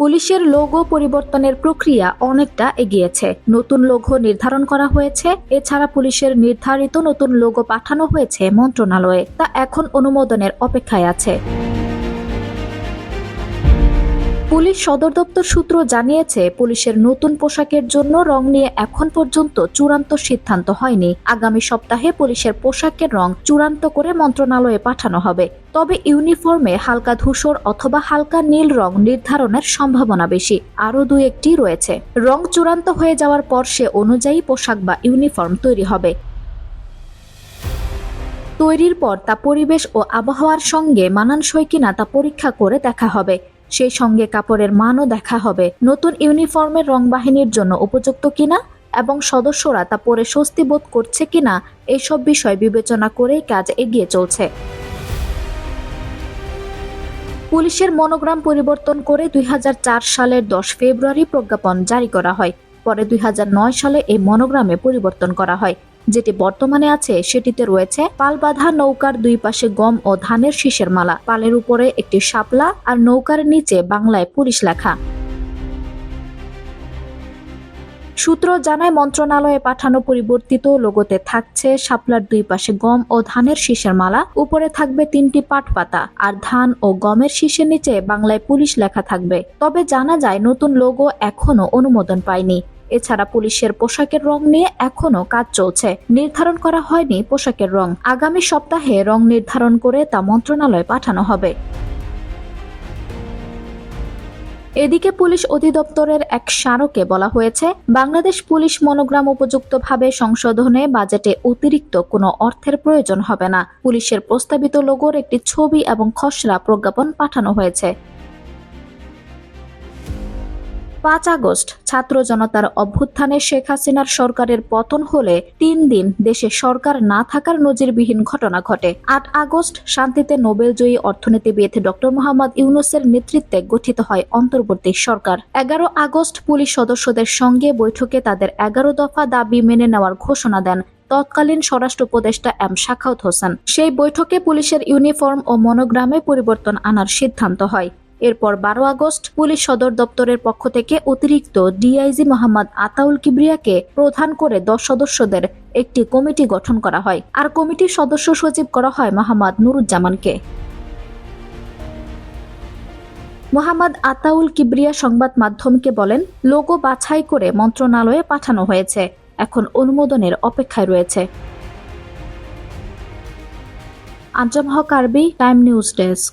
পুলিশের লোগো পরিবর্তনের প্রক্রিয়া অনেকটা এগিয়েছে। নতুন লোগো নির্ধারণ করা হয়েছে। এছাড়া পুলিশের নির্ধারিত নতুন লোগো পাঠানো হয়েছে মন্ত্রণালয়ে, তা এখন অনুমোদনের অপেক্ষায় আছে। পুলিশ সদর দপ্তর সূত্র জানিয়েছে, পুলিশের নতুন পোশাকের জন্য রং নিয়ে এখন পর্যন্ত চূড়ান্ত সিদ্ধান্ত হয়নি। আগামী সপ্তাহে পুলিশের পোশাকের রং চূড়ান্ত করে মন্ত্রণালয়ে পাঠানো হবে। তবে ইউনিফর্মে হালকা ধূসর অথবা হালকা নীল রং নির্ধারণের সম্ভাবনা বেশি। আরও দুই একটি রয়েছে। রং চূড়ান্ত হয়ে যাওয়ার পর সে অনুযায়ী পোশাক বা ইউনিফর্ম তৈরি হবে। তৈরির পর তা পরিবেশ ও আবহাওয়ার সঙ্গে মানানসই কিনা তা পরীক্ষা করে দেখা হবে। সেই সঙ্গে কাপড়ের মানও দেখা হবে, নতুন ইউনিফর্মের রং বাহিনীর জন্য উপযুক্ত কিনা এবং সদস্যরা তা পরে স্বস্তি বোধ করছে কিনা, এইসব বিষয় বিবেচনা করেই কাজ এগিয়ে চলছে। পুলিশের মনোগ্রাম পরিবর্তন করে 2004 সালের 10 ফেব্রুয়ারি প্রজ্ঞাপন জারি করা হয়। পরে 2009 সালে এই মনোগ্রামে পরিবর্তন করা হয়। যেটি বর্তমানে আছে সেটিতে রয়েছে পাল বাঁধা নৌকার দুই পাশে গম ও ধানের শীষের মালা, পালের উপরে একটি শাপলা আর নৌকার নিচে বাংলায় পুলিশ লেখা। সূত্র জানায়, মন্ত্রণালয়ে পাঠানো পরিবর্তিত লোগোতে থাকছে শাপলার দুই পাশে গম ও ধানের শীষের মালা, উপরে থাকবে 3টি পাট পাতা, আর ধান ও গমের শীষের নিচে বাংলায় পুলিশ লেখা থাকবে। তবে জানা যায়, নতুন লোগো এখনো অনুমোদন পায়নি। এছাড়া পুলিশের পোশাকের রং নিয়ে এখনো কাজ চলছে। নির্ধারণ করা হয়নি পোশাকের রং। আগামী সপ্তাহে রং নির্ধারণ করে তা মন্ত্রণালয়ে পাঠানো হবে। এদিকে পুলিশ অধিদপ্তরের এক স্মারকে বলা হয়েছে, বাংলাদেশ পুলিশ মনোগ্রাম উপযুক্তভাবে সংশোধনে বাজেটে অতিরিক্ত কোনো অর্থের প্রয়োজন হবে না। পুলিশের প্রস্তাবিত লোগোর একটি ছবি এবং খসড়া প্রজ্ঞাপন পাঠানো হয়েছে। 5 আগস্ট ছাত্র জনতার অভ্যুত্থানে শেখ হাসিনার সরকারের পতন হলে 3 দিন দেশে সরকার না থাকার নজিরবিহীন ঘটনা ঘটে। 8 আগস্ট শান্তিতে নোবেলজয়ী অর্থনীতিবিদ ডক্টর মোহাম্মদ ইউনূসের নেতৃত্বে গঠিত হয় অন্তর্বর্তী সরকার। 11 আগস্ট পুলিশ সদস্যদের সঙ্গে বৈঠকে তাদের 11 দফা দাবি মেনে নেওয়ার ঘোষণা দেন তৎকালীন স্বরাষ্ট্র উপদেষ্টা এম সাখাওয়াত হোসেন। সেই বৈঠকে পুলিশের ইউনিফর্ম ও মনোগ্রামে পরিবর্তন আনার সিদ্ধান্ত হয়। এরপর 12 আগস্ট পুলিশ সদর দপ্তরের পক্ষ থেকে অতিরিক্ত ডিআইজি মোহাম্মদ আতাউল কিবরিয়াকে প্রধান করে 10 সদস্যদের একটি কমিটি গঠন করা হয়, আর কমিটির সদস্য সচিব করা হয় মোহাম্মদ নুরুজ্জামানকে। মোহাম্মদ আতাউল কিবরিয়া সংবাদ মাধ্যমকে বলেন, লোগো বাছাই করে মন্ত্রণালয়ে পাঠানো হয়েছে, এখন অনুমোদনের অপেক্ষায় রয়েছে। আঞ্জাম হক আরবি, টাইম নিউজ ডেস্ক।